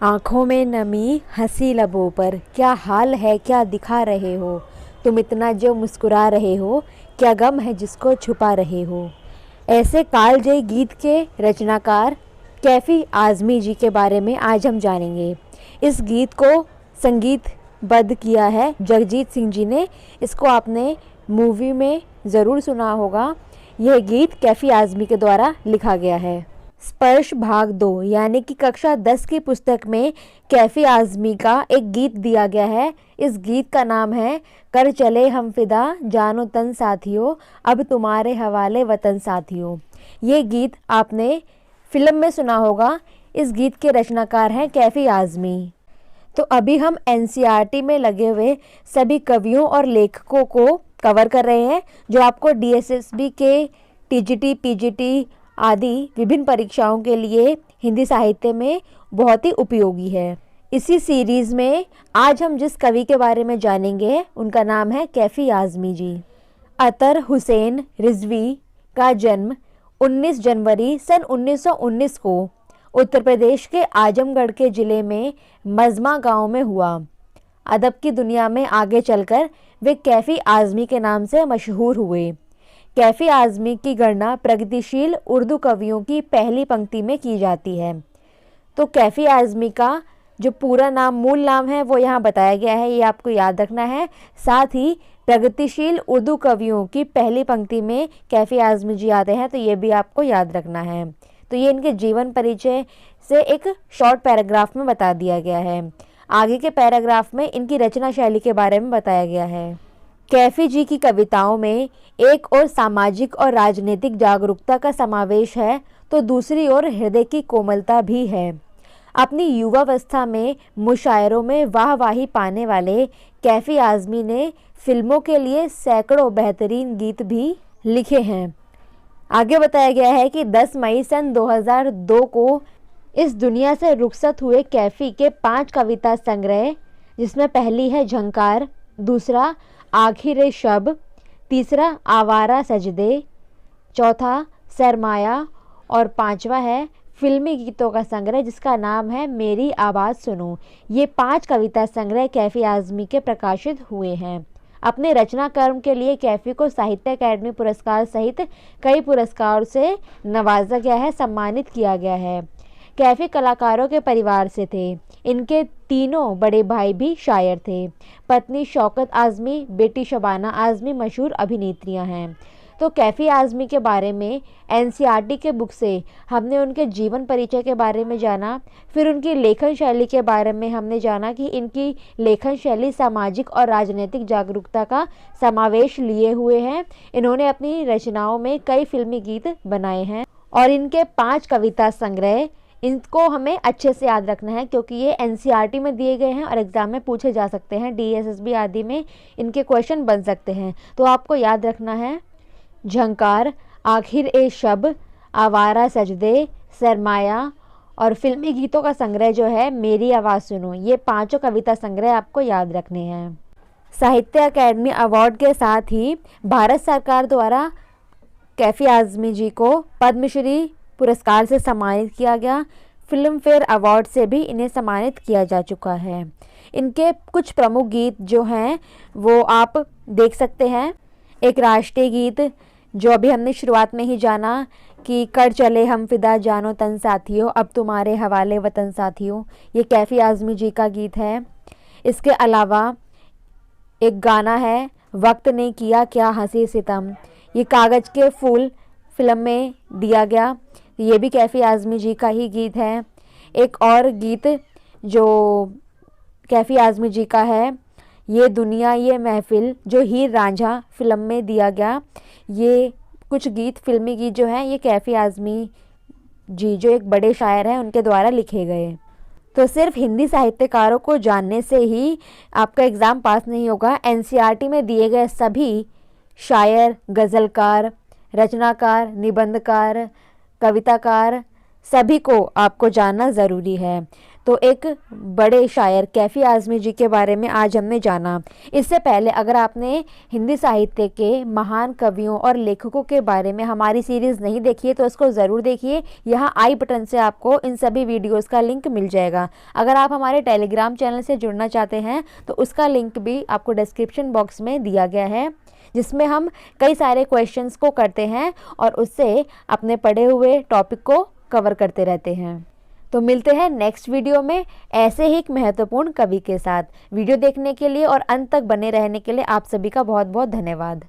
आँखों में नमी, हँसी लबों पर, क्या हाल है क्या दिखा रहे हो, तुम इतना जो मुस्कुरा रहे हो, क्या गम है जिसको छुपा रहे हो। ऐसे कालजयी गीत के रचनाकार कैफ़ी आज़मी जी के बारे में आज हम जानेंगे। इस गीत को संगीतबद्ध किया है जगजीत सिंह जी ने। इसको आपने मूवी में ज़रूर सुना होगा। यह गीत कैफ़ी आज़मी के द्वारा लिखा गया है। स्पर्श भाग 2 यानी कि कक्षा 10 की पुस्तक में कैफ़ी आज़मी का एक गीत दिया गया है। इस गीत का नाम है कर चले हम फिदा जानो तन साथियों, अब तुम्हारे हवाले वतन साथियों। ये गीत आपने फिल्म में सुना होगा। इस गीत के रचनाकार हैं कैफ़ी आज़मी। तो अभी हम एनसीईआरटी में लगे हुए सभी कवियों और लेखकों को कवर कर रहे हैं जो आपको डीएसएसबी के टीजीटी, पीजीटी आदि विभिन्न परीक्षाओं के लिए हिंदी साहित्य में बहुत ही उपयोगी है। इसी सीरीज़ में आज हम जिस कवि के बारे में जानेंगे उनका नाम है कैफ़ी आज़मी जी। अतर हुसैन रिजवी का जन्म 19 जनवरी सन 1919 को उत्तर प्रदेश के आजमगढ़ के ज़िले में मजमा गांव में हुआ। अदब की दुनिया में आगे चलकर वे कैफ़ी आज़मी के नाम से मशहूर हुए। कैफ़ी आज़मी की गणना प्रगतिशील उर्दू कवियों की पहली पंक्ति में की जाती है। तो कैफ़ी आज़मी का जो पूरा नाम, मूल नाम है वो यहाँ बताया गया है, ये आपको याद रखना है। साथ ही प्रगतिशील उर्दू कवियों की पहली पंक्ति में कैफ़ी आज़मी जी आते हैं, तो ये भी आपको याद रखना है। तो ये इनके जीवन परिचय से एक शॉर्ट पैराग्राफ में बता दिया गया है। आगे के पैराग्राफ में इनकी रचना शैली के बारे में बताया गया है। कैफ़ी जी की कविताओं में एक ओर सामाजिक और राजनीतिक जागरूकता का समावेश है तो दूसरी ओर हृदय की कोमलता भी है। अपनी युवावस्था में मुशायरों में वाहवाही पाने वाले कैफ़ी आज़मी ने फिल्मों के लिए सैकड़ों बेहतरीन गीत भी लिखे हैं। आगे बताया गया है कि 10 मई सन 2002 को इस दुनिया से रुखसत हुए कैफ़ी के 5 कविता संग्रह, जिसमें पहली है झंकार, दूसरा आखिर शब, तीसरा आवारा सजदे, चौथा सरमाया और पांचवा है फिल्मी गीतों का संग्रह जिसका नाम है मेरी आवाज़ सुनो। ये 5 कविता संग्रह कैफ़ी आज़मी के प्रकाशित हुए हैं। अपने रचना कर्म के लिए कैफ़ी को साहित्य अकादमी पुरस्कार सहित कई पुरस्कारों से नवाजा गया है, सम्मानित किया गया है। कैफ़ी कलाकारों के परिवार से थे। इनके तीनों बड़े भाई भी शायर थे। पत्नी शौकत आज़मी, बेटी शबाना आज़मी मशहूर अभिनेत्रियां हैं। तो कैफ़ी आज़मी के बारे में एनसीईआरटी के बुक से हमने उनके जीवन परिचय के बारे में जाना। फिर उनकी लेखन शैली के बारे में हमने जाना कि इनकी लेखन शैली सामाजिक और राजनीतिक जागरूकता का समावेश लिए हुए हैं। इन्होंने अपनी रचनाओं में कई फिल्मी गीत बनाए हैं और इनके 5 कविता संग्रह, इनको हमें अच्छे से याद रखना है क्योंकि ये एनसीईआरटी में दिए गए हैं और एग्ज़ाम में पूछे जा सकते हैं। डीएसएसबी आदि में इनके क्वेश्चन बन सकते हैं। तो आपको याद रखना है झंकार, आखिर ए शब, आवारा सजदे, सरमाया और फिल्मी गीतों का संग्रह जो है मेरी आवाज़ सुनो। ये 5 कविता संग्रह आपको याद रखने हैं। साहित्य अकादमी अवार्ड के साथ ही भारत सरकार द्वारा कैफ़ी आज़मी जी को पद्मश्री पुरस्कार से सम्मानित किया गया। फिल्म फेयर अवार्ड से भी इन्हें सम्मानित किया जा चुका है। इनके कुछ प्रमुख गीत जो हैं वो आप देख सकते हैं। एक राष्ट्रीय गीत जो अभी हमने शुरुआत में ही जाना कि कर चले हम फिदा जानो तन साथियों, अब तुम्हारे हवाले वतन साथियों, ये कैफ़ी आज़मी जी का गीत है। इसके अलावा एक गाना है वक्त ने किया क्या हंसी सितम, ये कागज़ के फूल फिल्म में दिया गया, ये भी कैफ़ी आज़मी जी का ही गीत है। एक और गीत जो कैफ़ी आज़मी जी का है, ये दुनिया ये महफिल, जो हीर रांझा फिल्म में दिया गया। ये कुछ गीत, फिल्मी गीत जो हैं ये कैफ़ी आज़मी जी जो एक बड़े शायर हैं उनके द्वारा लिखे गए। तो सिर्फ हिंदी साहित्यकारों को जानने से ही आपका एग्ज़ाम पास नहीं होगा। एनसीईआरटी में दिए गए सभी शायर, गज़लकार, रचनाकार, निबंधकार, कविताकार, सभी को आपको जानना ज़रूरी है। तो एक बड़े शायर कैफ़ी आज़मी जी के बारे में आज हमने जाना। इससे पहले अगर आपने हिंदी साहित्य के महान कवियों और लेखकों के बारे में हमारी सीरीज़ नहीं देखी है तो इसको ज़रूर देखिए। यहाँ आई बटन से आपको इन सभी वीडियोस का लिंक मिल जाएगा। अगर आप हमारे टेलीग्राम चैनल से जुड़ना चाहते हैं तो उसका लिंक भी आपको डिस्क्रिप्शन बॉक्स में दिया गया है, जिसमें हम कई सारे क्वेश्चंस को करते हैं और उससे अपने पढ़े हुए टॉपिक को कवर करते रहते हैं। तो मिलते हैं नेक्स्ट वीडियो में ऐसे ही एक महत्वपूर्ण कवि के साथ। वीडियो देखने के लिए और अंत तक बने रहने के लिए आप सभी का बहुत बहुत धन्यवाद।